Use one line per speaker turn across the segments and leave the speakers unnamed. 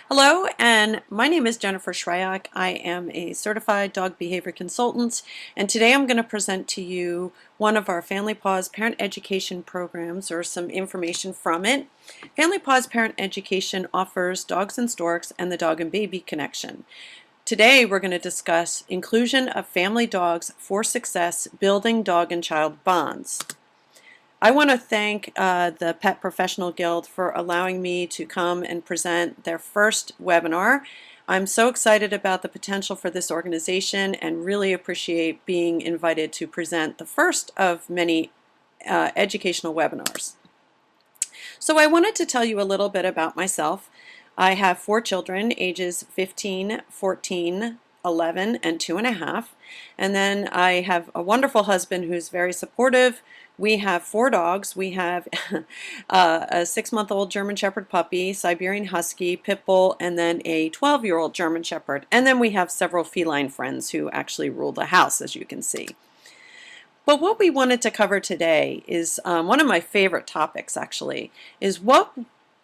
Hello, and my name is Jennifer Shryak. I am a certified dog behavior consultant, and today I'm going to present to you one of our Family Paws parent education programs, or some information from it. Family Paws parent education offers Dogs and Storks and the dog and baby connection. Today we're going to discuss inclusion of family dogs for success, building dog and child bonds. I want to thank the Pet Professional Guild for allowing me to come and present their first webinar. I'm so excited about the potential for this organization and really appreciate being invited to present the first of many educational webinars. So I wanted to tell you a little bit about myself. I have 4 children, ages 15, 14, 11, and 2.5. And then I have a wonderful husband who's very supportive. We have 4 dogs. We have a 6-month-old German Shepherd puppy, Siberian Husky, Pit Bull, and then a 12-year-old German Shepherd. And then we have several feline friends who actually rule the house, as you can see. But what we wanted to cover today is one of my favorite topics, actually, is what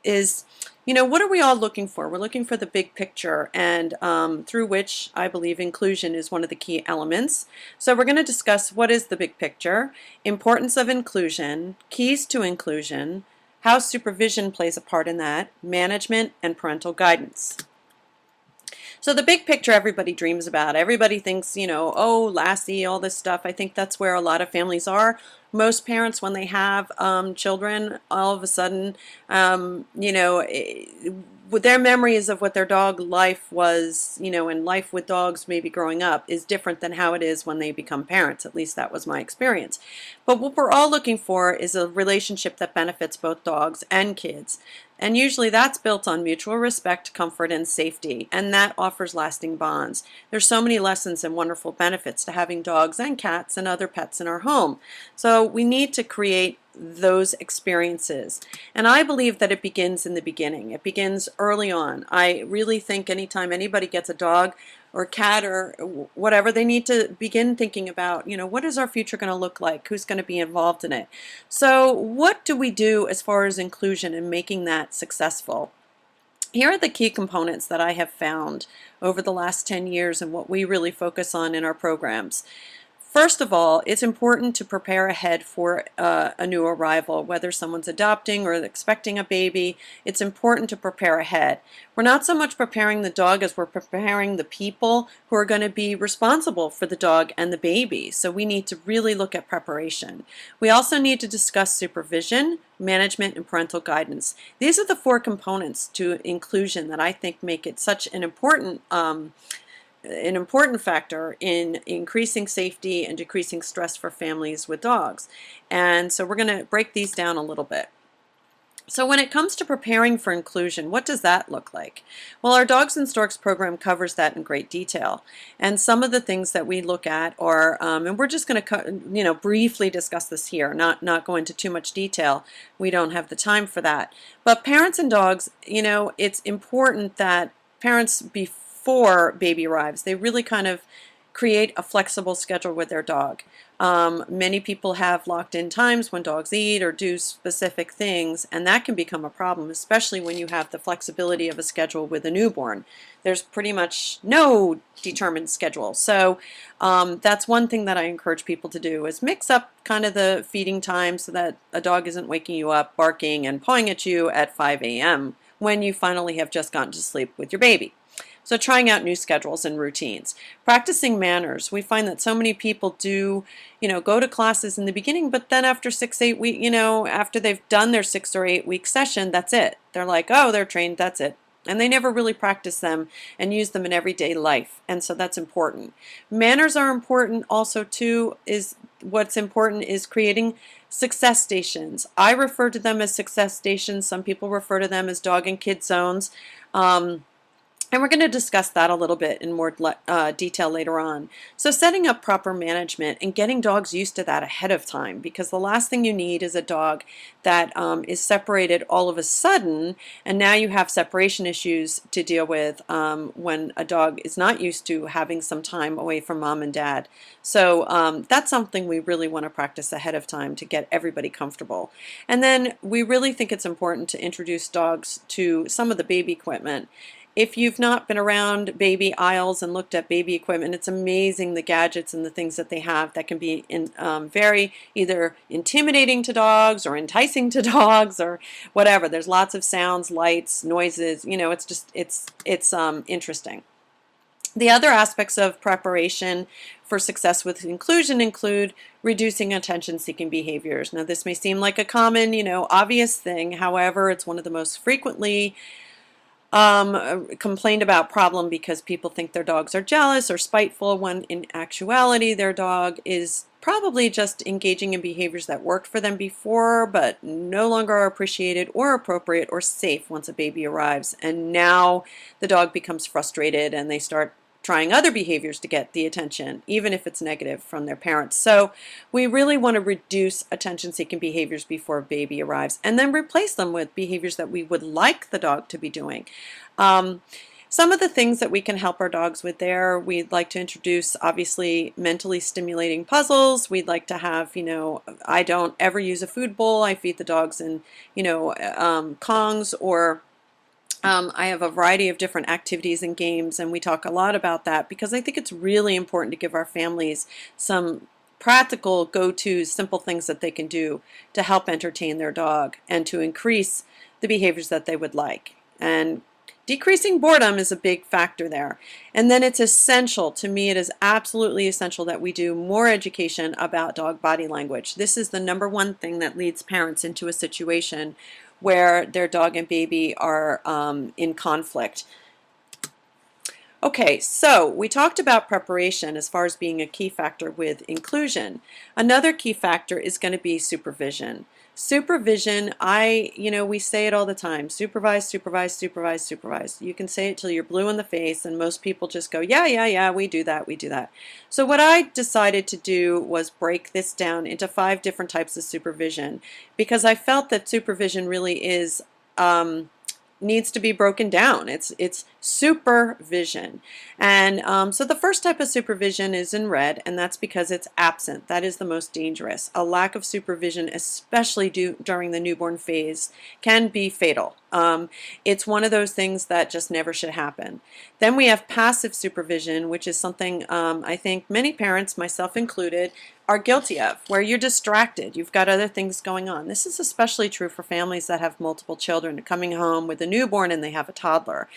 are we all looking for? We're looking for the big picture, and through which I believe inclusion is one of the key elements. So we're going to discuss what is the big picture, importance of inclusion, keys to inclusion, how supervision plays a part in that, management, and parental guidance. So the big picture everybody dreams about. Everybody thinks, oh, Lassie, all this stuff. I think that's where a lot of families are. Most parents, when they have children, all of a sudden, with their memories of what their dog life was, and life with dogs maybe growing up is different than how it is when they become parents. At least that was my experience. But what we're all looking for is a relationship that benefits both dogs and kids. And usually that's built on mutual respect, comfort, and safety, and that offers lasting bonds. There's so many lessons and wonderful benefits to having dogs and cats and other pets in our home. So we need to create those experiences. And I believe that it begins in the beginning. It begins early on. I really think anytime anybody gets a dog or cat or whatever, they need to begin thinking about, what is our future going to look like? Who's going to be involved in it? So what do we do as far as inclusion and making that successful? Here are the key components that I have found over the last 10 years and what we really focus on in our programs. First of all, it's important to prepare ahead for a new arrival, whether someone's adopting or expecting a baby. It's important to prepare ahead. We're not so much preparing the dog as we're preparing the people who are going to be responsible for the dog and the baby. So we need to really look at preparation. We also need to discuss supervision, management, and parental guidance. These are the 4 components to inclusion that I think make it such an important factor in increasing safety and decreasing stress for families with dogs. And so we're going to break these down a little bit. So when it comes to preparing for inclusion, what does that look like? Well, our Dogs and Storks program covers that in great detail. And some of the things that we look at are, and we're just going to briefly discuss this here, not go into too much detail. We don't have the time for that. But parents and dogs, it's important that parents before baby arrives, they really kind of create a flexible schedule with their dog. Many people have locked-in times when dogs eat or do specific things, and that can become a problem, especially when you have the flexibility of a schedule with a newborn. There's pretty much no determined schedule. So that's one thing that I encourage people to do, is mix up kind of the feeding time so that a dog isn't waking you up barking and pawing at you at 5 a.m. when you finally have just gotten to sleep with your baby. So trying out new schedules and routines. Practicing manners. We find that so many people do, go to classes in the beginning, but then after 6-8 weeks, after they've done their 6 or 8 week session, that's it. They're like, oh, they're trained, that's it. And they never really practice them and use them in everyday life. And so that's important. Manners are important also too. What's important is creating success stations. I refer to them as success stations. Some people refer to them as dog and kid zones. And we're going to discuss that a little bit in more detail later on. So setting up proper management and getting dogs used to that ahead of time, because the last thing you need is a dog that is separated all of a sudden, and now you have separation issues to deal with when a dog is not used to having some time away from mom and dad. So that's something we really want to practice ahead of time to get everybody comfortable. And then we really think it's important to introduce dogs to some of the baby equipment. if you've not been around baby aisles and looked at baby equipment, it's amazing the gadgets and the things that they have that can be very either intimidating to dogs or enticing to dogs or whatever. There's lots of sounds, lights, noises. You know, it's just it's interesting. The other aspects of preparation for success with inclusion include reducing attention-seeking behaviors. Now, this may seem like a common, obvious thing. However, it's one of the most frequently complained about problem because people think their dogs are jealous or spiteful when in actuality their dog is probably just engaging in behaviors that worked for them before but no longer are appreciated or appropriate or safe once a baby arrives. And now the dog becomes frustrated and they start trying other behaviors to get the attention, even if it's negative from their parents. So we really want to reduce attention-seeking behaviors before a baby arrives and then replace them with behaviors that we would like the dog to be doing. Some of the things that we can help our dogs with there, we'd like to introduce obviously mentally stimulating puzzles. We'd like to have, I don't ever use a food bowl. I feed the dogs in, Kongs or I have a variety of different activities and games, and we talk a lot about that because I think it's really important to give our families some practical go-tos, simple things that they can do to help entertain their dog and to increase the behaviors that they would like. And decreasing boredom is a big factor there. And then it's essential, to me it is absolutely essential that we do more education about dog body language. This is the #1 thing that leads parents into a situation where their dog and baby are in conflict. Okay, so we talked about preparation as far as being a key factor with inclusion. Another key factor is going to be supervision. Supervision, we say it all the time, supervise, supervise, supervise, supervise. You can say it till you're blue in the face and most people just go, yeah, yeah, yeah, we do that, we do that. So what I decided to do was break this down into 5 different types of supervision because I felt that supervision really is needs to be broken down. It's supervision. And so the first type of supervision is in red, and that's because it's absent. That is the most dangerous. A lack of supervision, especially during the newborn phase, can be fatal. It's one of those things that just never should happen. Then we have passive supervision, which is something I think many parents, myself included, are guilty of, where you're distracted. You've got other things going on. This is especially true for families that have multiple children coming home with a newborn and they have a toddler.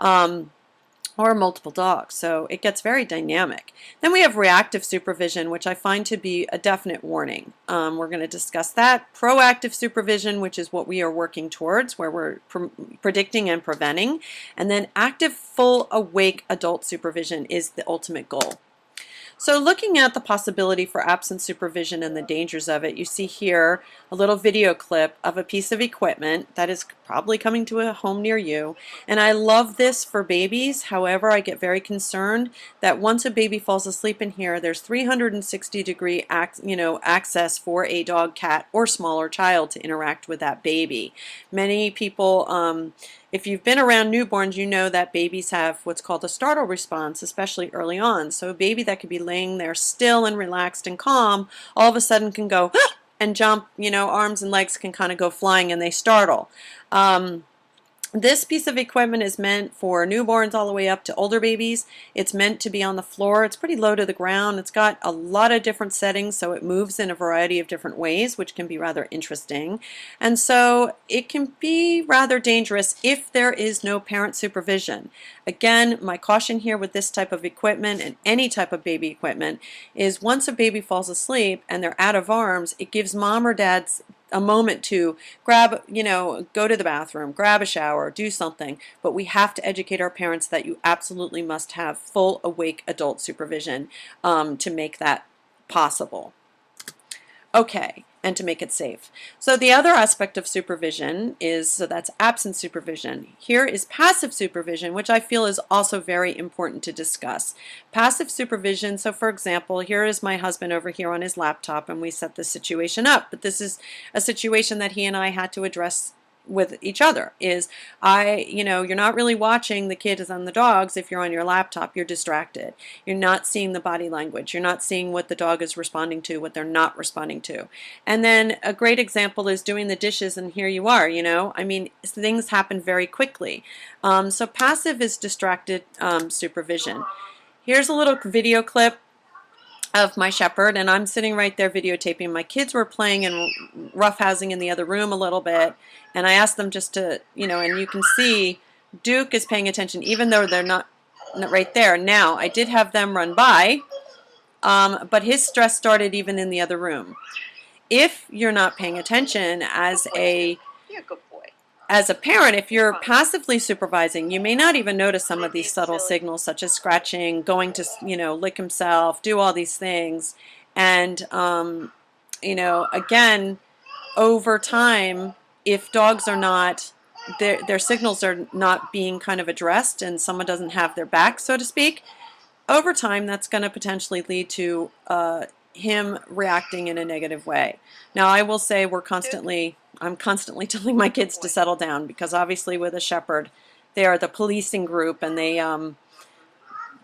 Or multiple dogs, so it gets very dynamic. Then we have reactive supervision, which I find to be a definite warning. We're going to discuss that. Proactive supervision, which is what we are working towards, where we're predicting and preventing. And then active, full, awake adult supervision is the ultimate goal. So looking at the possibility for absent supervision and the dangers of it, you see here a little video clip of a piece of equipment that is probably coming to a home near you. And I love this for babies. However, I get very concerned that once a baby falls asleep in here, there's 360-degree access for a dog, cat, or smaller child to interact with that baby. Many people, if you've been around newborns, you know that babies have what's called a startle response, especially early on. So a baby that could be laying there still and relaxed and calm, all of a sudden can go and jump, arms and legs can kind of go flying and they startle. This piece of equipment is meant for newborns all the way up to older babies. It's meant to be on the floor. It's pretty low to the ground. It's got a lot of different settings, so it moves in a variety of different ways, which can be rather interesting. And so it can be rather dangerous if there is no parent supervision. Again, my caution here with this type of equipment and any type of baby equipment is once a baby falls asleep and they're out of arms, it gives mom or dad's a moment to grab, go to the bathroom, grab a shower, do something. But we have to educate our parents that you absolutely must have full awake adult supervision to make that possible. Okay, and to make it safe. So the other aspect of supervision is, so that's absent supervision. Here is passive supervision, which I feel is also very important to discuss. Passive supervision, so for example, here is my husband over here on his laptop and we set this situation up, but this is a situation that he and I had to address with each other is you're not really watching the kids and the dogs. If you're on your laptop, you're distracted. You're not seeing the body language. You're not seeing what the dog is responding to, what they're not responding to. And then a great example is doing the dishes, and here you are, I mean, things happen very quickly. So passive is distracted supervision. Here's a little video clip of my shepherd, and I'm sitting right there videotaping. My kids were playing and roughhousing in the other room a little bit, and I asked them just to, and you can see Duke is paying attention even though they're not right there. Now, I did have them run by, but his stress started even in the other room. If you're not paying attention as a parent, if you're passively supervising, you may not even notice some of these subtle signals, such as scratching, going to, lick himself, do all these things. And, again, over time, if dogs are not, their signals are not being kind of addressed and someone doesn't have their back, so to speak, over time, that's going to potentially lead to him reacting in a negative way. Now, I will say I'm constantly telling my kids to settle down, because obviously with a shepherd, they are the policing group, and they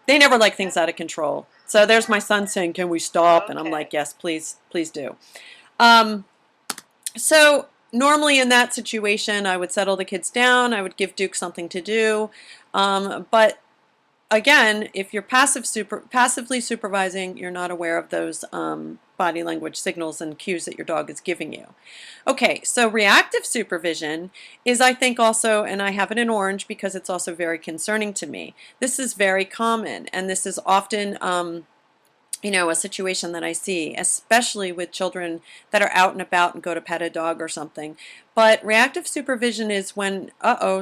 never like things out of control. So there's my son saying, "Can we stop?" And I'm like, "Yes, please do." So normally in that situation, I would settle the kids down. I would give Duke something to do, but again, if you're passively supervising, you're not aware of those body language signals and cues that your dog is giving you. Okay, so reactive supervision is, I think, also, and I have it in orange because it's also very concerning to me. This is very common, and this is often a situation that I see, especially with children that are out and about and go to pet a dog or something. But reactive supervision is when,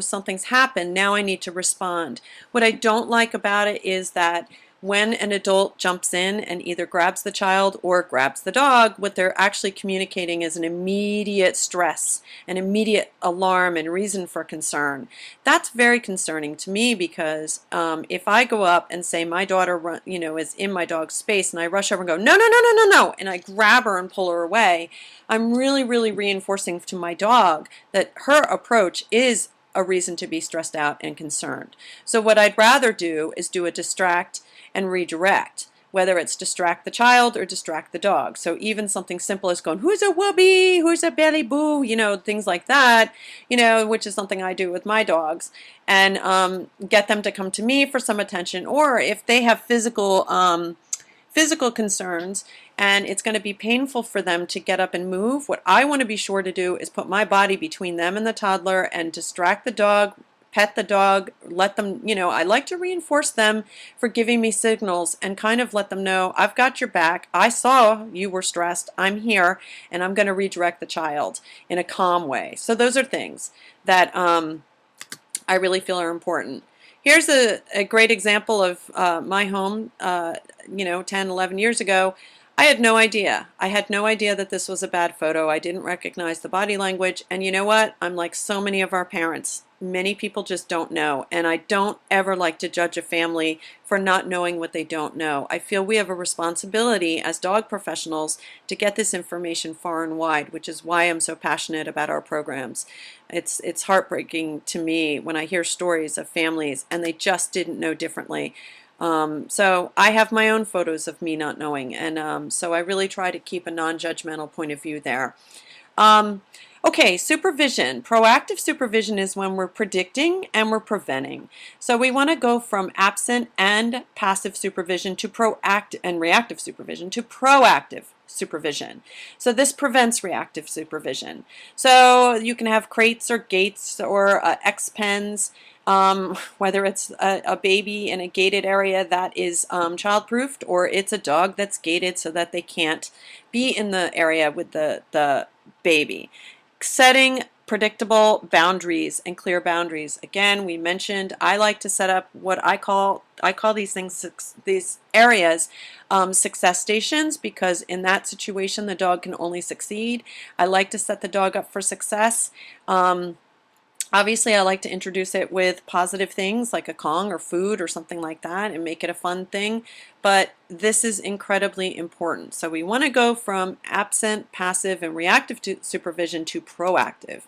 something's happened, now I need to respond. What I don't like about it is that when an adult jumps in and either grabs the child or grabs the dog, what they're actually communicating is an immediate stress, an immediate alarm and reason for concern. That's very concerning to me, because if I go up and say my daughter is in my dog's space, and I rush over and go, "No, no, no, no, no, no," and I grab her and pull her away, I'm really, really reinforcing to my dog that her approach is a reason to be stressed out and concerned. So what I'd rather do is do a distract and redirect, whether it's distract the child or distract the dog. So even something simple as going, "Who's a whoopee? Who's a belly boo?" Things like that, which is something I do with my dogs, and get them to come to me for some attention. Or if they have physical concerns and it's going to be painful for them to get up and move, what I want to be sure to do is put my body between them and the toddler and distract the dog, pet the dog, let them, I like to reinforce them for giving me signals and kind of let them know, "I've got your back. I saw you were stressed. I'm here, and I'm going to redirect the child in a calm way." So those are things that I really feel are important. Here's a great example of my home, 10, 11 years ago. I had no idea. I had no idea that this was a bad photo. I didn't recognize the body language. And you know what? I'm like so many of our parents. Many people just don't know. And I don't ever like to judge a family for not knowing what they don't know. I feel we have a responsibility as dog professionals to get this information far and wide, which is why I'm so passionate about our programs. It's heartbreaking to me when I hear stories of families and they just didn't know differently. So I have my own photos of me not knowing, and so I really try to keep a non-judgmental point of view there. Okay, supervision. Proactive supervision is when we're predicting and we're preventing. So we want to go from absent and passive supervision to proactive and reactive supervision to proactive supervision. So this prevents reactive supervision. So you can have crates or gates or X pens, whether it's a baby in a gated area that is child-proofed, or it's a dog that's gated so that they can't be in the area with the baby. Setting predictable boundaries and clear boundaries. Again, we mentioned I like to set up what I call these things, these areas, success stations, because in that situation the dog can only succeed. I like to set the dog up for success. Obviously, I like to introduce it with positive things like a Kong or food or something like that and make it a fun thing. But this is incredibly important. So we want to go from absent, passive, and reactive supervision to proactive.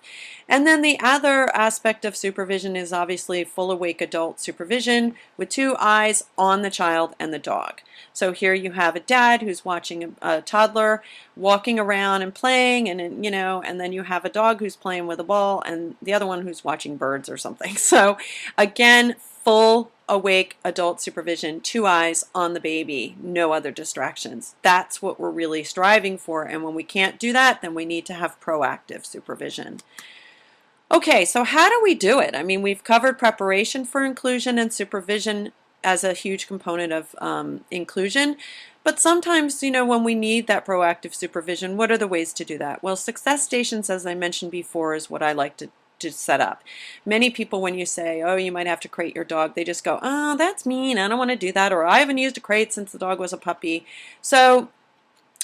And then the other aspect of supervision is obviously full awake adult supervision with 2 eyes on the child and the dog. So here you have a dad who's watching a toddler walking around and playing, and and then you have a dog who's playing with a ball and the other one who's watching birds or something. So again, full awake adult supervision, 2 eyes on the baby, no other distractions. That's what we're really striving for, and when we can't do that, then we need to have proactive supervision. Okay, so how do we do it? I mean, we've covered preparation for inclusion and supervision as a huge component of inclusion, but sometimes, when we need that proactive supervision, what are the ways to do that? Well, success stations, as I mentioned before, is what I like to set up. Many people, when you say, oh, you might have to crate your dog, they just go, oh, that's mean, I don't want to do that, or I haven't used a crate since the dog was a puppy. So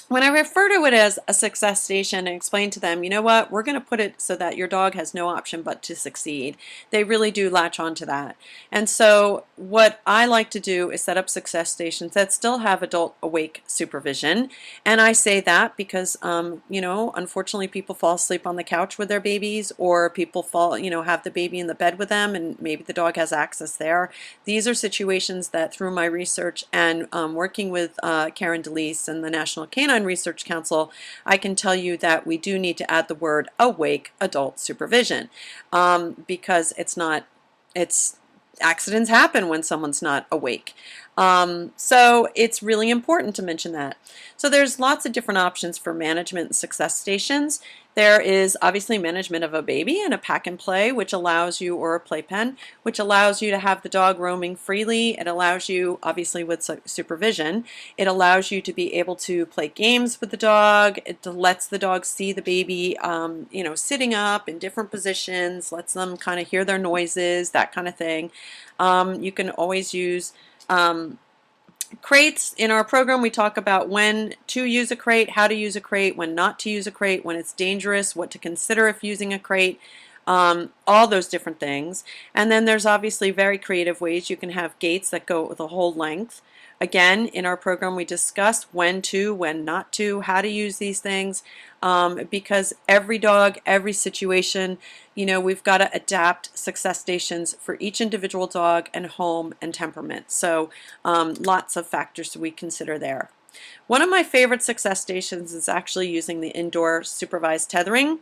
when I refer to it as a success station and explain to them, you know what, we're going to put it so that your dog has no option but to succeed, they really do latch on to that. And so what I like to do is set up success stations that still have adult awake supervision. And I say that because, unfortunately people fall asleep on the couch with their babies, or people have the baby in the bed with them and maybe the dog has access there. These are situations that through my research and working with Karen DeLeese and the National Canine Research Council, I can tell you that we do need to add the word awake adult supervision because accidents happen when someone's not awake. So it's really important to mention that. So there's lots of different options for management and success stations. There is obviously management of a baby and a pack and play, which allows you, or a playpen, which allows you to have the dog roaming freely. It allows you, obviously with supervision, it allows you to be able to play games with the dog. It lets the dog see the baby, sitting up in different positions, lets them kind of hear their noises, that kind of thing. You can always use crates. In our program, we talk about when to use a crate, how to use a crate, when not to use a crate, when it's dangerous, what to consider if using a crate, all those different things. And then there's obviously very creative ways. You can have gates that go the whole length. Again, in our program, we discuss when to, when not to, how to use these things, because every dog, every situation, we've got to adapt success stations for each individual dog and home and temperament. So lots of factors we consider there. One of my favorite success stations is actually using the indoor supervised tethering.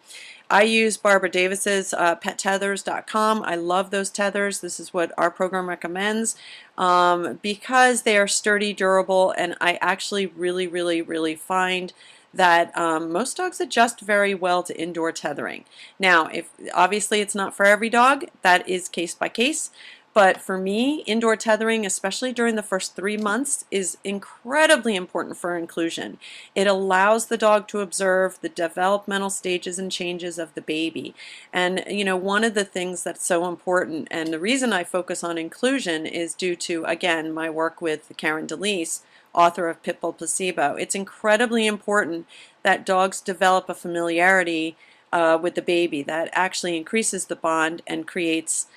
I use Barbara Davis's pettethers.com. I love those tethers. This is what our program recommends because they are sturdy, durable, and I actually really, really, really find that most dogs adjust very well to indoor tethering. Now, obviously it's not for every dog, that is case by case. But for me, indoor tethering, especially during the first 3 months, is incredibly important for inclusion. It allows the dog to observe the developmental stages and changes of the baby. And, one of the things that's so important, and the reason I focus on inclusion is due to, again, my work with Karen DeLeese, author of Pitbull Placebo. It's incredibly important that dogs develop a familiarity with the baby that actually increases the bond and creates,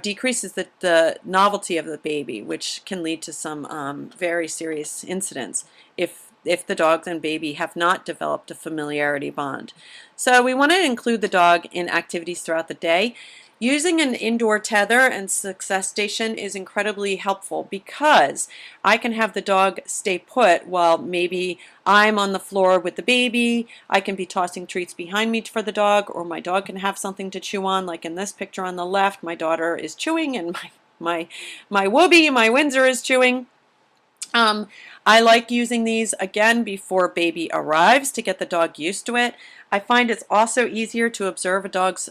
decreases the novelty of the baby, which can lead to some very serious incidents if the dog and baby have not developed a familiarity bond. So we want to include the dog in activities throughout the day. Using an indoor tether and success station is incredibly helpful because I can have the dog stay put while maybe I'm on the floor with the baby. I can be tossing treats behind me for the dog, or my dog can have something to chew on. Like in this picture on the left, my daughter is chewing and my Whoopie, my Windsor, is chewing. I like using these again before baby arrives to get the dog used to it. I find it's also easier to observe a dog's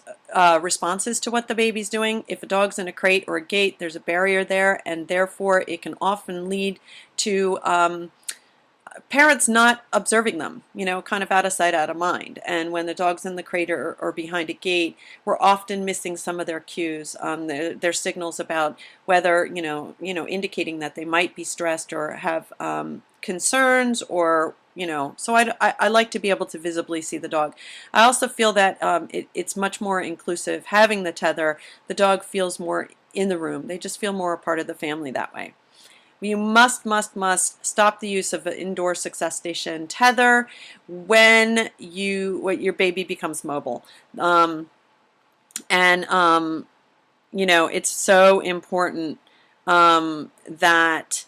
responses to what the baby's doing. If a dog's in a crate or a gate, there's a barrier there, and therefore it can often lead to parents not observing them, kind of out of sight, out of mind. And when the dog's in the crate or behind a gate, we're often missing some of their cues, their signals about whether, indicating that they might be stressed or have concerns, or so I like to be able to visibly see the dog. I also feel that it's much more inclusive. Having the tether, the dog feels more in the room. They just feel more a part of the family that way. You must stop the use of an indoor success station tether when your baby becomes mobile. And you know, it's so important that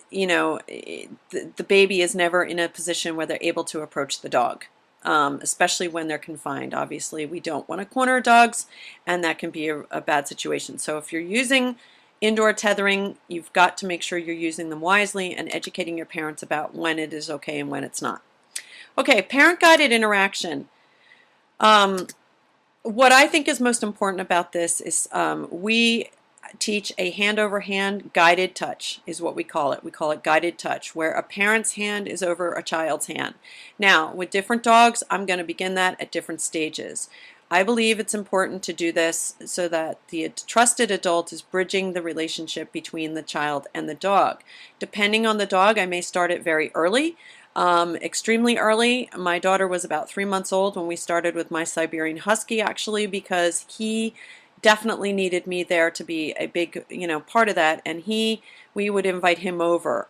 you know, the baby is never in a position where they're able to approach the dog, especially when they're confined. Obviously, we don't want to corner dogs, and that can be a bad situation. So if you're using indoor tethering, you've got to make sure you're using them wisely and educating your parents about when it is okay and when it's not. Okay, parent-guided interaction. What I think is most important about this is we teach a hand-over-hand guided touch is what we call it. We call it guided touch, where a parent's hand is over a child's hand. Now, with different dogs, I'm going to begin that at different stages. I believe it's important to do this so that the trusted adult is bridging the relationship between the child and the dog. Depending on the dog, I may start it very early. Extremely early. My daughter was about 3 months old when we started with my Siberian Husky, actually, because he definitely needed me there to be a big, you know, part of that, and we would invite him over.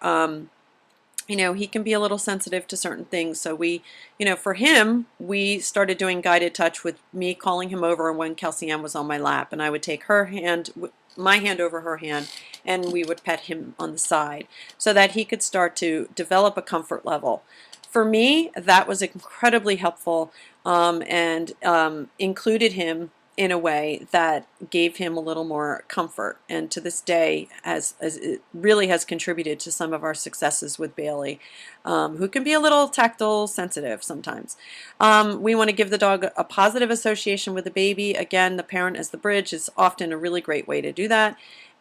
You know, he can be a little sensitive to certain things, so we, you know, for him, we started doing guided touch with me calling him over when Kelsey Ann was on my lap, and I would take her hand, my hand over her hand, and we would pet him on the side so that he could start to develop a comfort level. For me, that was incredibly helpful, and included him in a way that gave him a little more comfort, and to this day as it really has contributed to some of our successes with Bailey, who can be a little tactile sensitive sometimes. We want to give the dog a positive association with the baby. Again, the parent as the bridge is often a really great way to do that.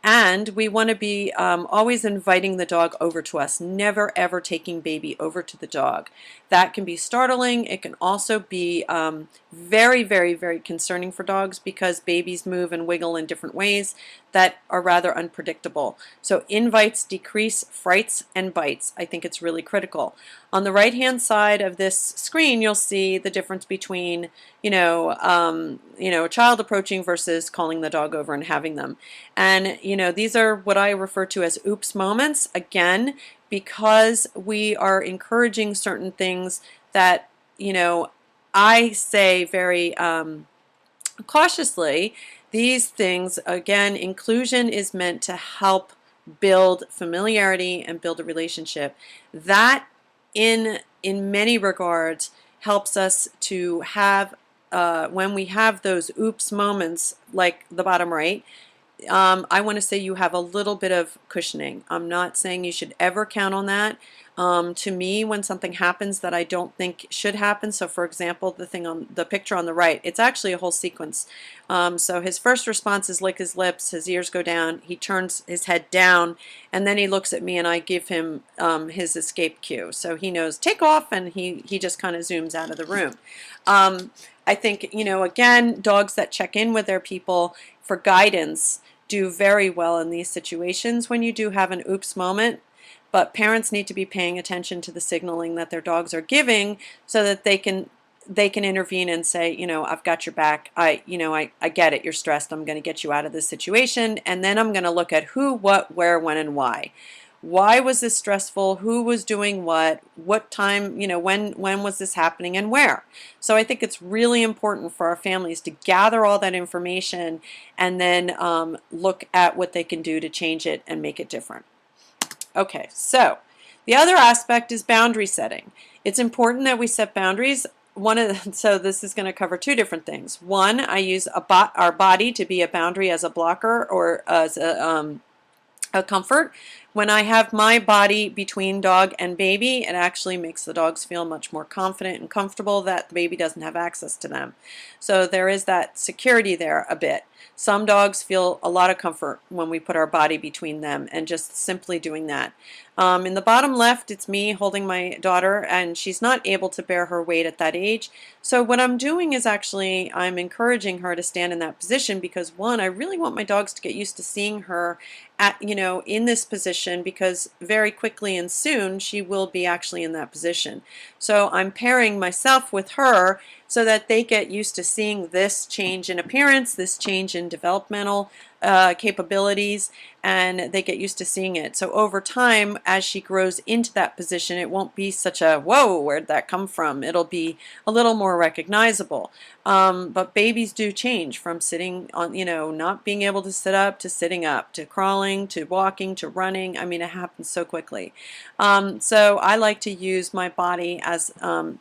And we want to be always inviting the dog over to us, never ever taking baby over to the dog. That can be startling. It can also be very, very, very concerning for dogs because babies move and wiggle in different ways that are rather unpredictable. So invites decrease frights and bites. I think it's really critical. On the right-hand side of this screen, you'll see the difference between, a child approaching versus calling the dog over and having them. And, you know, these are what I refer to as oops moments. Again, because we are encouraging certain things that, you know, I say very cautiously. These things, again, inclusion is meant to help build familiarity and build a relationship. That, in many regards, helps us to have, when we have those oops moments, like the bottom right, I want to say you have a little bit of cushioning. I'm not saying you should ever count on that. To me, when something happens that I don't think should happen, so for example, the thing on the picture on the right, it's actually a whole sequence. So his first response is lick his lips, his ears go down, he turns his head down, and then he looks at me and I give him his escape cue. So he knows take off, and he just kind of zooms out of the room. I think, you know, again, dogs that check in with their people for guidance do very well in these situations when you do have an oops moment. But parents need to be paying attention to the signaling that their dogs are giving so that they can intervene and say, you know, I've got your back. I get it. You're stressed. I'm going to get you out of this situation. And then I'm going to look at who, what, where, when, and why. Why was this stressful? Who was doing what? What time, you know, when was this happening and where? So I think it's really important for our families to gather all that information and then look at what they can do to change it and make it different. Okay, so the other aspect is boundary setting. It's important that we set boundaries. So this is going to cover two different things. One, I use our body to be a boundary as a blocker or as a comfort. When I have my body between dog and baby, it actually makes the dogs feel much more confident and comfortable that the baby doesn't have access to them. So there is that security there a bit. Some dogs feel a lot of comfort when we put our body between them and just simply doing that. In the bottom left, it's me holding my daughter, and she's not able to bear her weight at that age. So what I'm doing is actually I'm encouraging her to stand in that position because, one, I really want my dogs to get used to seeing her at, you know, in this position, because very quickly and soon she will be actually in that position. So I'm pairing myself with her so that they get used to seeing this change in appearance, this change in developmental capabilities, and they get used to seeing it. So over time, as she grows into that position, it won't be such a, whoa, where'd that come from? It'll be a little more recognizable. But babies do change from sitting on, not being able to sit up to sitting up, to crawling, to walking, to running. I mean, it happens so quickly. So I like to use my body as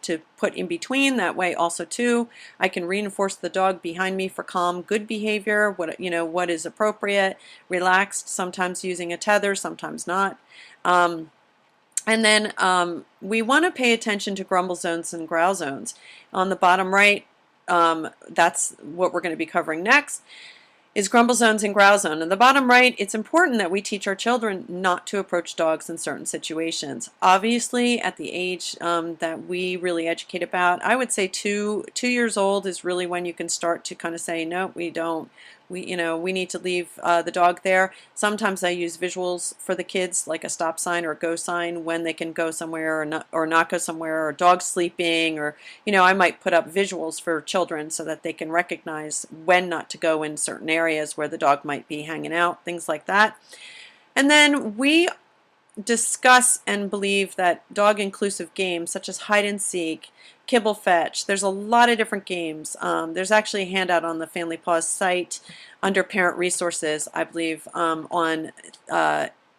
to put in between. That way also too, I can reinforce the dog behind me for calm, good behavior, what is appropriate, relaxed, sometimes using a tether, sometimes not. And then we want to pay attention to grumble zones and growl zones. On the bottom right, that's what we're going to be covering next, is grumble zones and growl zone. In the bottom right, it's important that we teach our children not to approach dogs in certain situations. Obviously, at the age that we really educate about, I would say 2 years old is really when you can start to kind of say, no, we don't. We need to leave the dog there. Sometimes I use visuals for the kids, like a stop sign or a go sign, when they can go somewhere or not go somewhere, or dog sleeping, or I might put up visuals for children so that they can recognize when not to go in certain areas where the dog might be hanging out, things like that. And then we discuss and believe that dog inclusive games such as hide and seek, kibble fetch, there's a lot of different games. There's actually a handout on the Family Paws site under parent resources, I believe, on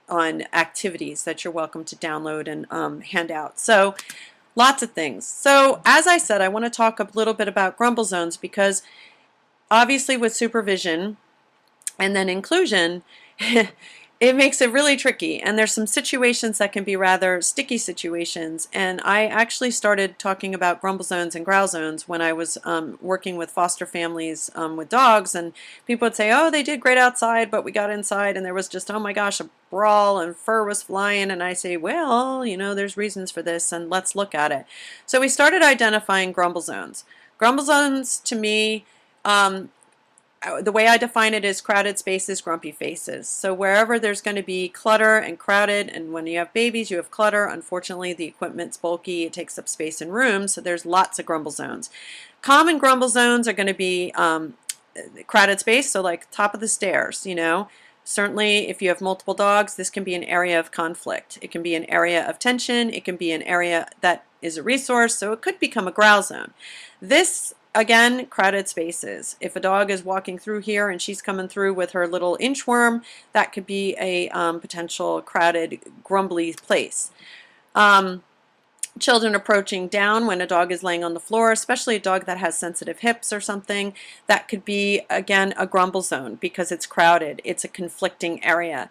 activities that you're welcome to download and hand out. So lots of things. So as I said, I want to talk a little bit about grumble zones, because obviously with supervision and then inclusion, it makes it really tricky, and there's some situations that can be rather sticky situations. And I actually started talking about grumble zones and growl zones when I was working with foster families with dogs, and people would say, oh, they did great outside, but we got inside and there was just, oh my gosh, a brawl and fur was flying. And I say, well, there's reasons for this, and let's look at it. So we started identifying grumble zones. Grumble zones, to me, the way I define it is crowded spaces, grumpy faces. So wherever there's going to be clutter and crowded, and when you have babies, you have clutter. Unfortunately, the equipment's bulky. It takes up space in rooms, so there's lots of grumble zones. Common grumble zones are going to be crowded space, so like top of the stairs, Certainly, if you have multiple dogs, this can be an area of conflict. It can be an area of tension. It can be an area that is a resource, so it could become a growl zone. This, again, crowded spaces. If a dog is walking through here and she's coming through with her little inchworm, that could be a potential crowded, grumbly place. Children approaching down when a dog is laying on the floor, especially a dog that has sensitive hips or something, that could be, again, a grumble zone because it's crowded. It's a conflicting area.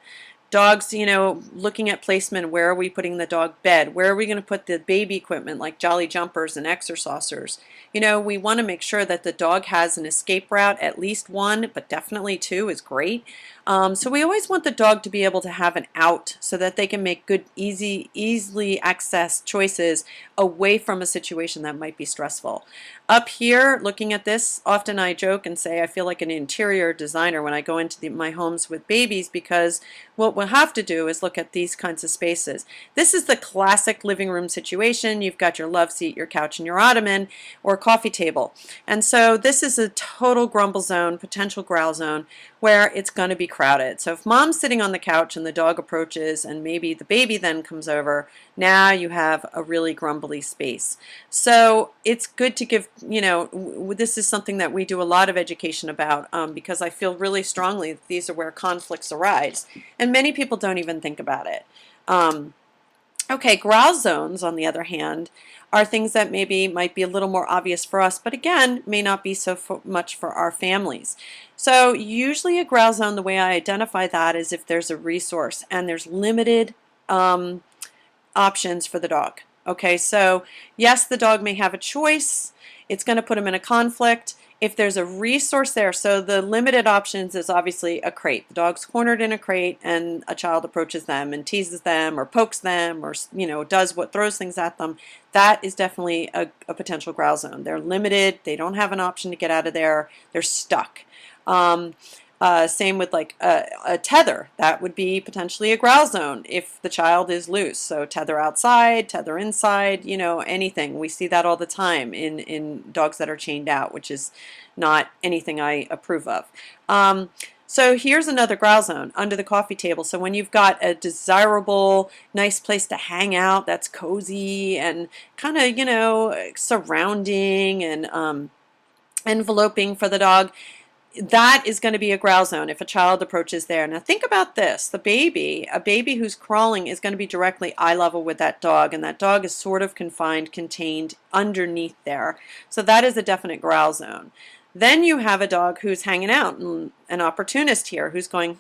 Dogs, looking at placement, where are we putting the dog bed? Where are we going to put the baby equipment like jolly jumpers and exercisers? We want to make sure that the dog has an escape route, at least one, but definitely two is great. So we always want the dog to be able to have an out so that they can make good, easily accessed choices away from a situation that might be stressful. Up here, looking at this, often I joke and say I feel like an interior designer when I go into my homes with babies, because what we'll have to do is look at these kinds of spaces. This is the classic living room situation. You've got your love seat, your couch, and your ottoman or coffee table. And so this is a total grumble zone, potential growl zone, where it's going to be crowded. So if mom's sitting on the couch and the dog approaches and maybe the baby then comes over, now you have a really grumbly space. So it's good to give, this is something that we do a lot of education about because I feel really strongly that these are where conflicts arise. And many people don't even think about it. Okay, growl zones, on the other hand, are things that maybe might be a little more obvious for us, but again, may not be so much for our families. So usually a growl zone, the way I identify that is if there's a resource and there's limited options for the dog. Okay, so yes, the dog may have a choice. It's going to put him in a conflict. If there's a resource there, so the limited options is obviously a crate. The dog's cornered in a crate and a child approaches them and teases them or pokes them or throws things at them. That is definitely a potential growl zone. They're limited. They don't have an option to get out of there. They're stuck. Same with like a tether. That would be potentially a growl zone if the child is loose. So tether outside, tether inside, you know, anything. We see that all the time in dogs that are chained out, which is not anything I approve of. So here's another growl zone, under the coffee table. So when you've got a desirable, nice place to hang out that's cozy and kind of, you know, surrounding and enveloping for the dog, that is going to be a growl zone if a child approaches there. Now think about this. A baby who's crawling is going to be directly eye level with that dog, and that dog is sort of contained underneath there. So that is a definite growl zone. Then you have a dog who's hanging out, and an opportunist here who's going,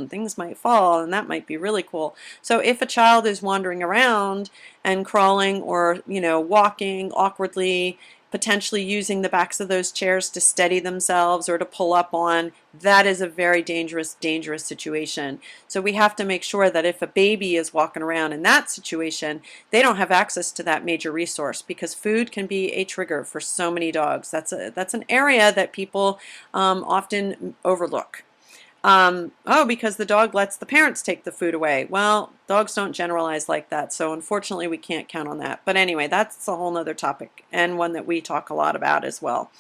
things might fall, and that might be really cool. So if a child is wandering around and crawling or, you know, walking awkwardly, potentially using the backs of those chairs to steady themselves or to pull up on, that is a very dangerous situation. So we have to make sure that if a baby is walking around in that situation, they don't have access to that major resource, because food can be a trigger for so many dogs. That's an area that people often overlook. Oh, because the dog lets the parents take the food away. Well, dogs don't generalize like that, so unfortunately we can't count on that. But anyway, that's a whole nother topic, and one that we talk a lot about as well.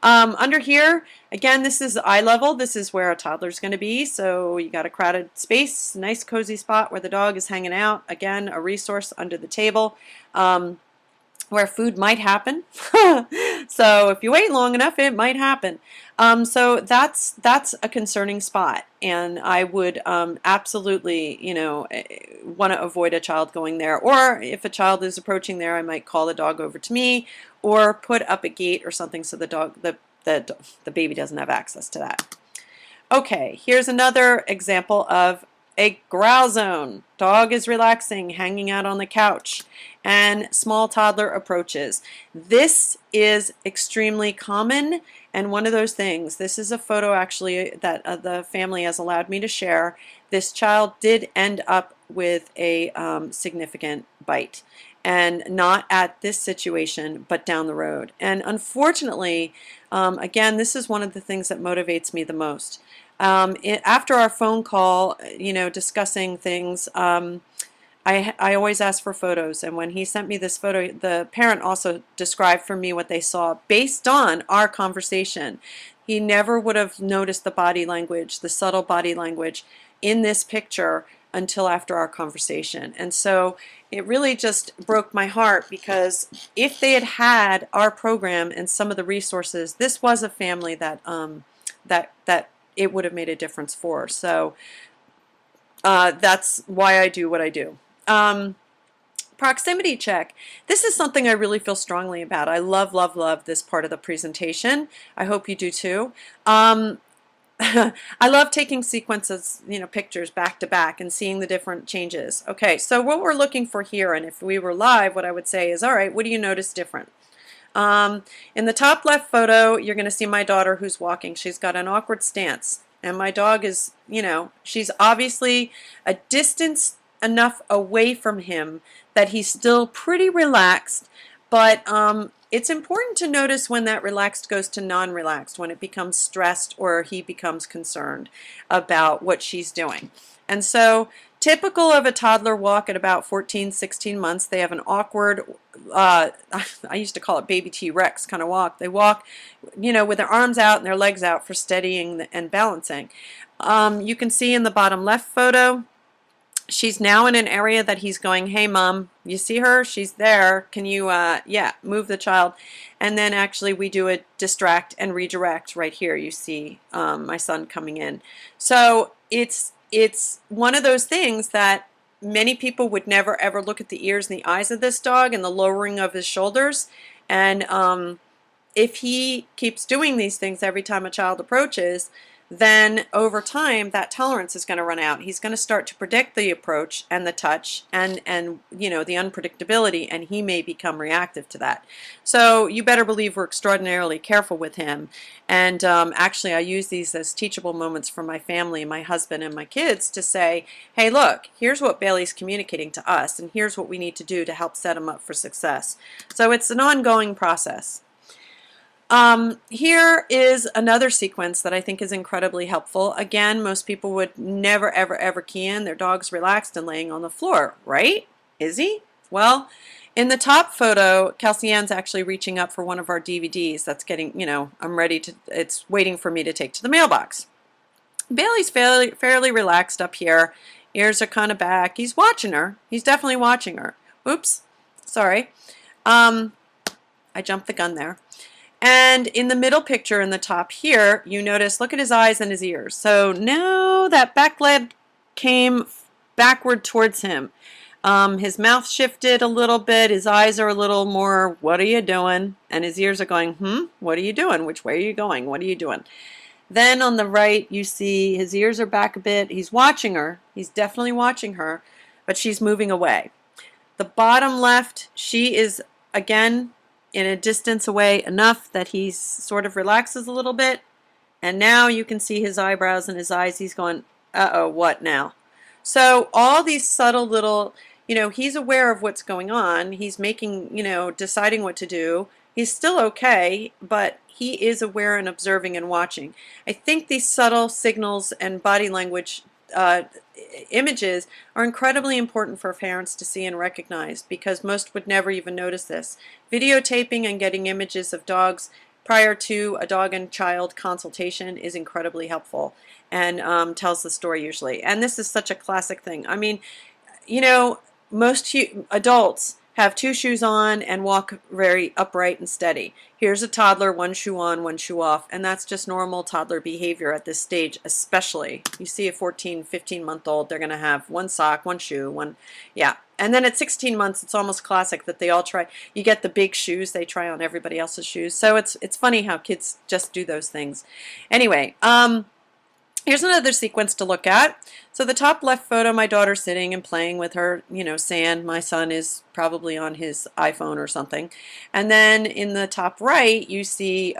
Under here, again, this is eye level. This is where a toddler's going to be. So you got a crowded space, nice cozy spot where the dog is hanging out. Again, a resource under the table. Where food might happen. So if you wait long enough, it might happen. So that's a concerning spot, and I would absolutely, you know, want to avoid a child going there. Or if a child is approaching there, I might call the dog over to me, or put up a gate or something so the baby doesn't have access to that. Okay, here's another example of a growl zone. Dog is relaxing, hanging out on the couch, and small toddler approaches. This is extremely common, and one of those things. This is a photo actually that the family has allowed me to share. This child did end up with a significant bite, and not at this situation, but down the road. And unfortunately, again, this is one of the things that motivates me the most. After our phone call, you know, discussing things, I always ask for photos, and when he sent me this photo, the parent also described for me what they saw based on our conversation. He never would have noticed the body language, the subtle body language in this picture until after our conversation. And so it really just broke my heart, because if they had had our program and some of the resources, this was a family that that it would have made a difference for. So that's why I do what I do. Proximity check. This is something I really feel strongly about. I love, love, love this part of the presentation. I hope you do too. I love taking sequences, you know, pictures back to back and seeing the different changes. Okay, so what we're looking for here, and if we were live, what I would say is, all right, what do you notice different? In the top left photo, you're going to see my daughter who's walking. She's got an awkward stance, and my dog is, you know, she's obviously a distance enough away from him that he's still pretty relaxed, but it's important to notice when that relaxed goes to non-relaxed, when it becomes stressed or he becomes concerned about what she's doing. And so typical of a toddler walk at about 14, 16 months, they have an awkward, I used to call it baby T-Rex kind of walk. They walk, you know, with their arms out and their legs out for steadying and balancing. You can see in the bottom left photo, she's now in an area that he's going, hey mom, you see her? She's there. Can you, yeah, move the child? And then actually we do a distract and redirect right here. You see my son coming in. So it's one of those things that many people would never ever look at the ears and the eyes of this dog and the lowering of his shoulders. And if he keeps doing these things every time a child approaches, then over time that tolerance is going to run out. He's going to start to predict the approach and the touch and you know, the unpredictability, and he may become reactive to that. So you better believe we're extraordinarily careful with him. And actually I use these as teachable moments for my family, my husband and my kids, to say, hey look, here's what Bailey's communicating to us, and here's what we need to do to help set him up for success. So it's an ongoing process. Here is another sequence that I think is incredibly helpful. Again, most people would never, ever, ever key in their dog's relaxed and laying on the floor, right? Is he? Well, in the top photo, Kelsey Ann's actually reaching up for one of our DVDs that's getting, I'm ready to, it's waiting for me to take to the mailbox. Bailey's fairly relaxed up here. Ears are kind of back. He's watching her. He's definitely watching her. Oops, sorry. I jumped the gun there. And in the middle picture in the top here, you notice, look at his eyes and his ears. So now that back leg came backward towards him. His mouth shifted a little bit. His eyes are a little more, what are you doing? And his ears are going, what are you doing? Which way are you going? What are you doing? Then on the right, you see his ears are back a bit. He's watching her. He's definitely watching her, but she's moving away. The bottom left, she is, again, in a distance away enough that he sort of relaxes a little bit. And now you can see his eyebrows and his eyes. He's going, uh-oh, what now? So all these subtle little, he's aware of what's going on. He's making, deciding what to do. He's still okay, but he is aware and observing and watching. I think these subtle signals and body language images are incredibly important for parents to see and recognize, because most would never even notice this. Videotaping and getting images of dogs prior to a dog and child consultation is incredibly helpful and tells the story usually. And this is such a classic thing. I mean, most adults have two shoes on and walk very upright and steady. Here's a toddler, one shoe on, one shoe off, and that's just normal toddler behavior at this stage, especially. You see a 14, 15-month-old, they're going to have one sock, one shoe, yeah. And then at 16 months, it's almost classic that they all try, you get the big shoes, they try on everybody else's shoes. So it's funny how kids just do those things. Anyway, here's another sequence to look at. So the top left photo, my daughter's sitting and playing with her, sand. My son is probably on his iPhone or something. And then in the top right, you see,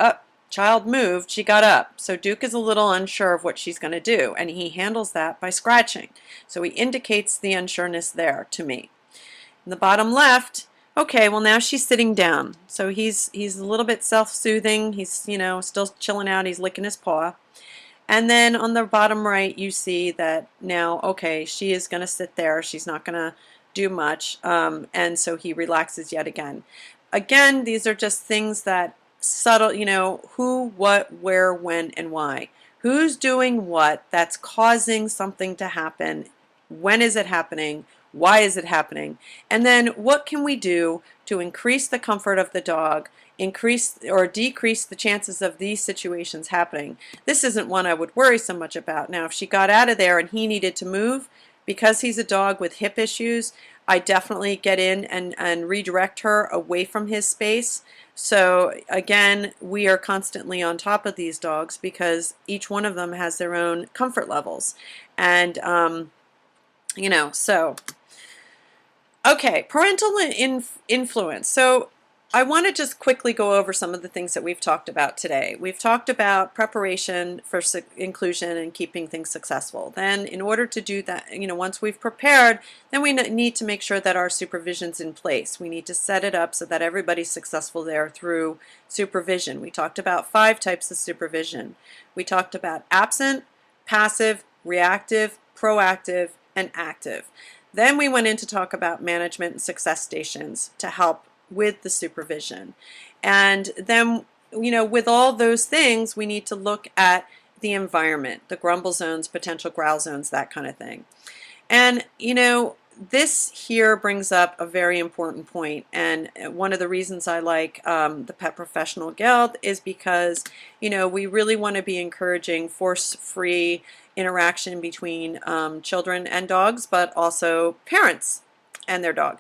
child moved, she got up. So Duke is a little unsure of what she's going to do, and he handles that by scratching. So he indicates the unsureness there to me. In the bottom left, okay, well now she's sitting down. So he's a little bit self-soothing. He's, still chilling out. He's licking his paw. And then on the bottom right, you see that now, okay, she is going to sit there. She's not going to do much. And so he relaxes yet again. Again, these are just things that subtle, who, what, where, when, and why. Who's doing what that's causing something to happen? When is it happening? Why is it happening? And then what can we do to increase the comfort of the dog, increase or decrease the chances of these situations happening? This isn't one I would worry so much about. Now, if she got out of there and he needed to move, because he's a dog with hip issues, I definitely get in and redirect her away from his space. So again, we are constantly on top of these dogs because each one of them has their own comfort levels. And, so... Okay, parental influence. So I want to just quickly go over some of the things that we've talked about today. We've talked about preparation for inclusion and keeping things successful. Then in order to do that, once we've prepared, then we need to make sure that our supervision's in place. We need to set it up so that everybody's successful there through supervision. We talked about 5 types of supervision. We talked about absent, passive, reactive, proactive, and active. Then we went in to talk about management and success stations to help with the supervision. And then, with all those things, we need to look at the environment, the grumble zones, potential growl zones, that kind of thing. And, this here brings up a very important point, and one of the reasons I like the Pet Professional Guild is because, we really want to be encouraging force-free interaction between children and dogs, but also parents and their dog.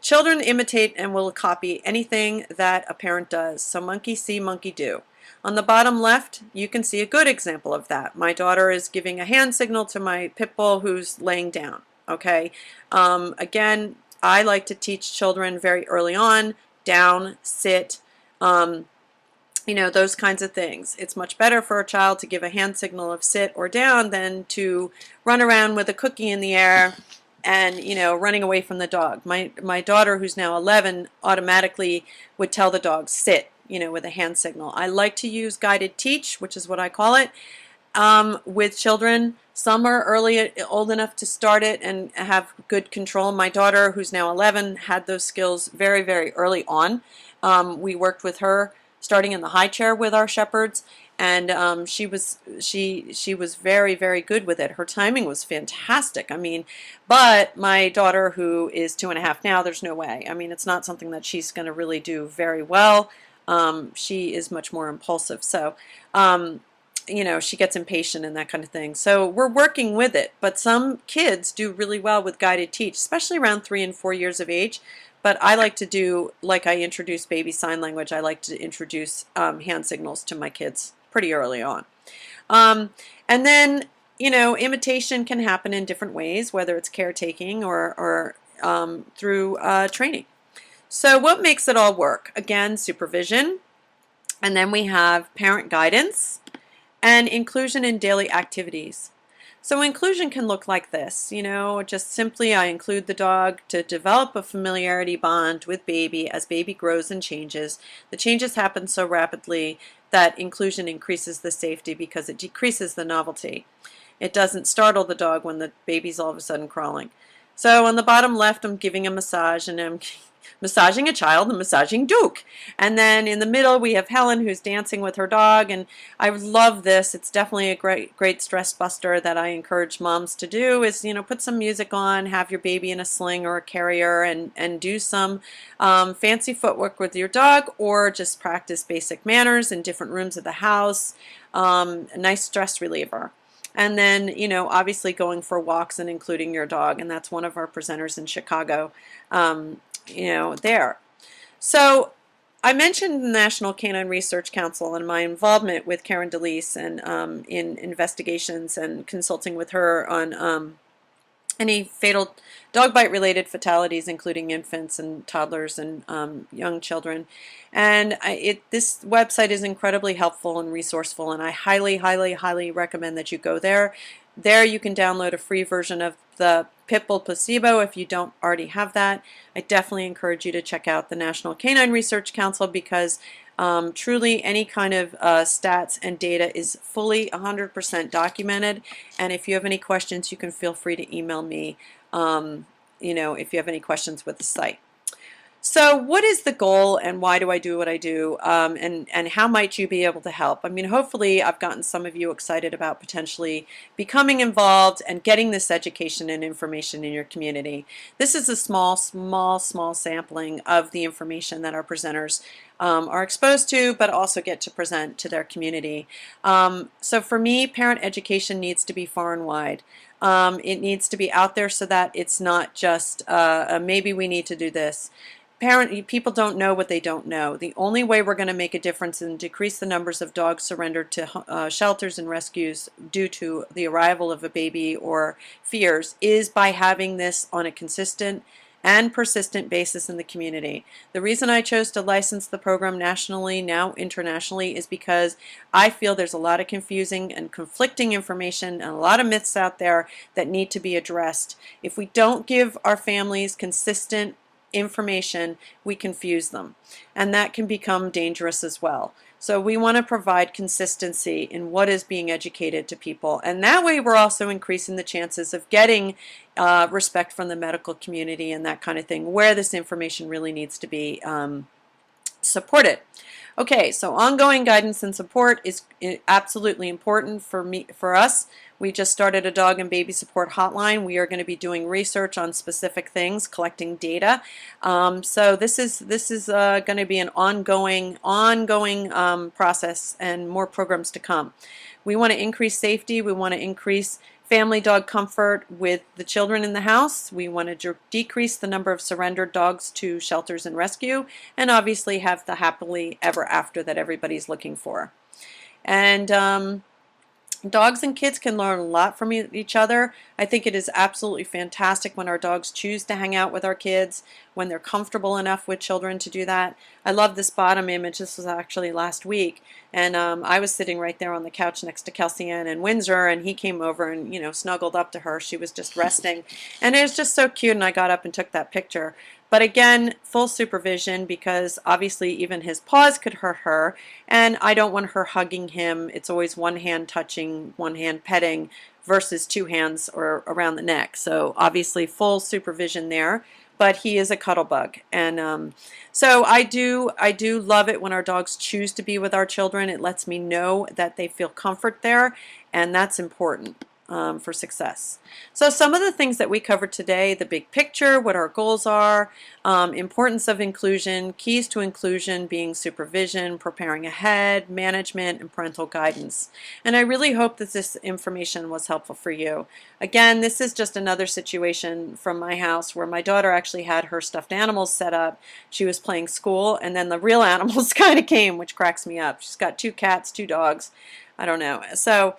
Children imitate and will copy anything that a parent does. So monkey see, monkey do. On the bottom left, you can see a good example of that. My daughter is giving a hand signal to my pit bull who's laying down. Okay. Again, I like to teach children very early on, down, sit, those kinds of things. It's much better for a child to give a hand signal of sit or down than to run around with a cookie in the air and, running away from the dog. My daughter, who's now 11, automatically would tell the dog, sit. with a hand signal. I like to use guided teach, which is what I call it, with children. Some are old enough to start it and have good control. My daughter, who's now 11, had those skills very, very early on. We worked with her starting in the high chair with our shepherds, and she was very, very good with it. Her timing was fantastic. I mean, but my daughter, who is 2.5 now, there's no way. I mean, it's not something that she's going to really do very well. She is much more impulsive. So, she gets impatient and that kind of thing. So we're working with it. But some kids do really well with guided teach, especially around 3 and 4 years of age. But I like to do, like I introduce baby sign language, I like to introduce hand signals to my kids pretty early on. And then, imitation can happen in different ways, whether it's caretaking or through training. So what makes it all work? Again, supervision. And then we have parent guidance and inclusion in daily activities. So inclusion can look like this, just simply I include the dog to develop a familiarity bond with baby as baby grows and changes. The changes happen so rapidly that inclusion increases the safety because it decreases the novelty. It doesn't startle the dog when the baby's all of a sudden crawling. So on the bottom left, I'm giving a massage, and I'm massaging a child and massaging Duke. And then in the middle, we have Helen, who's dancing with her dog, and I love this. It's definitely a great stress buster that I encourage moms to do is, put some music on, have your baby in a sling or a carrier, and do some fancy footwork with your dog, or just practice basic manners in different rooms of the house. A nice stress reliever. And then, obviously going for walks and including your dog. And that's one of our presenters in Chicago, there. So I mentioned the National Canine Research Council and my involvement with Karen DeLise and in investigations and consulting with her on any fatal dog bite related fatalities, including infants and toddlers and young children. And this website is incredibly helpful and resourceful, and I highly, highly, highly recommend that you go there. There you can download a free version of the Pitbull Placebo if you don't already have that. I definitely encourage you to check out the National Canine Research Council because truly any kind of stats and data is fully 100% documented. And if you have any questions, you can feel free to email me, if you have any questions with the site. So what is the goal and why do I do what I do, and how might you be able to help? I mean, hopefully I've gotten some of you excited about potentially becoming involved and getting this education and information in your community. This is a small sampling of the information that our presenters are exposed to, but also get to present to their community. So for me, parent education needs to be far and wide. It needs to be out there so that it's not just maybe we need to do this. People don't know what they don't know. The only way we're going to make a difference and decrease the numbers of dogs surrendered to shelters and rescues due to the arrival of a baby or fears is by having this on a consistent and persistent basis in the community. The reason I chose to license the program nationally, now internationally, is because I feel there's a lot of confusing and conflicting information and a lot of myths out there that need to be addressed. If we don't give our families consistent information, we confuse them, and that can become dangerous as well. So we want to provide consistency in what is being educated to people, and that way we're also increasing the chances of getting respect from the medical community and that kind of thing, where this information really needs to be supported. Okay, so ongoing guidance and support is absolutely important for us. We just started a dog and baby support hotline. We are going to be doing research on specific things, collecting data. So this is going to be an ongoing process, and more programs to come. We want to increase safety. We want to increase family dog comfort with the children in the house. We want to decrease the number of surrendered dogs to shelters and rescue, and obviously have the happily ever after that everybody's looking for. And dogs and kids can learn a lot from each other. I think it is absolutely fantastic when our dogs choose to hang out with our kids, when they're comfortable enough with children to do that. I love this bottom image. This was actually last week, and I was sitting right there on the couch next to Kelsey Ann and Windsor, and he came over and, you know, snuggled up to her. She was just resting, and it was just so cute, and I got up and took that picture. But again, full supervision, because obviously even his paws could hurt her, and I don't want her hugging him. It's always one hand touching, one hand petting versus two hands or around the neck. So obviously full supervision there, but he is a cuddle bug. And so I do love it when our dogs choose to be with our children. It lets me know that they feel comfort there, and that's important. For success. So some of the things that we covered today: the big picture, what our goals are, importance of inclusion, keys to inclusion being supervision, preparing ahead, management, and parental guidance. And I really hope that this information was helpful for you. Again, this is just another situation from my house where my daughter actually had her stuffed animals set up. She was playing school, and then the real animals kind of came, which cracks me up. She's got 2 cats, 2 dogs. I don't know. So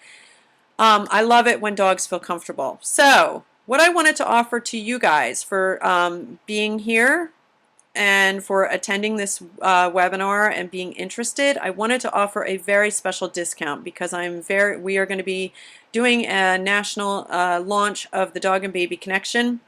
I love it when dogs feel comfortable. So what I wanted to offer to you guys for being here and for attending this webinar and being interested, I wanted to offer a very special discount because we are going to be doing a national launch of the Dog and Baby Connection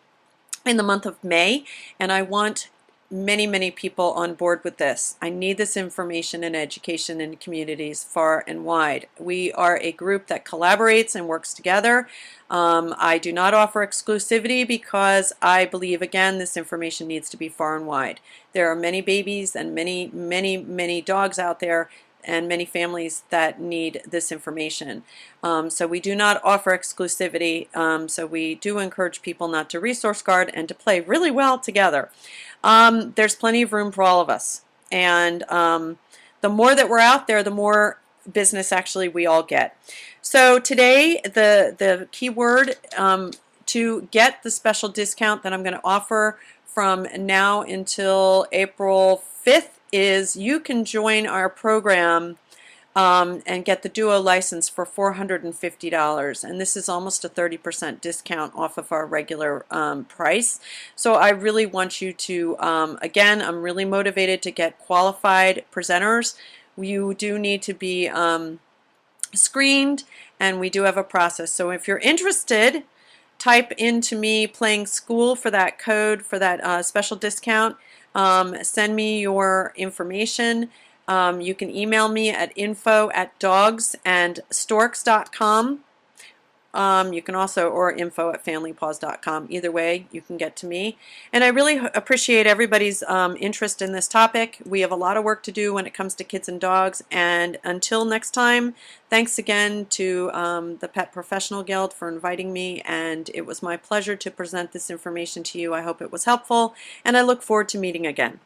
in the month of May, and I want many people on board with this. I need this information and education in communities far and wide. We are a group that collaborates and works together. I do not offer exclusivity because I believe, again, this information needs to be far and wide. There are many babies and many dogs out there, and many families that need this information. So we do not offer exclusivity, so we do encourage people not to resource guard and to play really well together. There's plenty of room for all of us, and the more that we're out there, the more business actually we all get. So today the key word to get the special discount that I'm going to offer from now until April 5th is you can join our program and get the Duo license for $450, and this is almost a 30% discount off of our regular price. So I really want you to, again, I'm really motivated to get qualified presenters. You do need to be screened, and we do have a process. So if you're interested, type into me playing school for that code for that special discount. Send me your information. You can email me at info@dogsandstorks.com. You can also, or info@familypaws.com. Either way, you can get to me. And I really appreciate everybody's interest in this topic. We have a lot of work to do when it comes to kids and dogs. And until next time, thanks again to the Pet Professional Guild for inviting me. And it was my pleasure to present this information to you. I hope it was helpful, and I look forward to meeting again.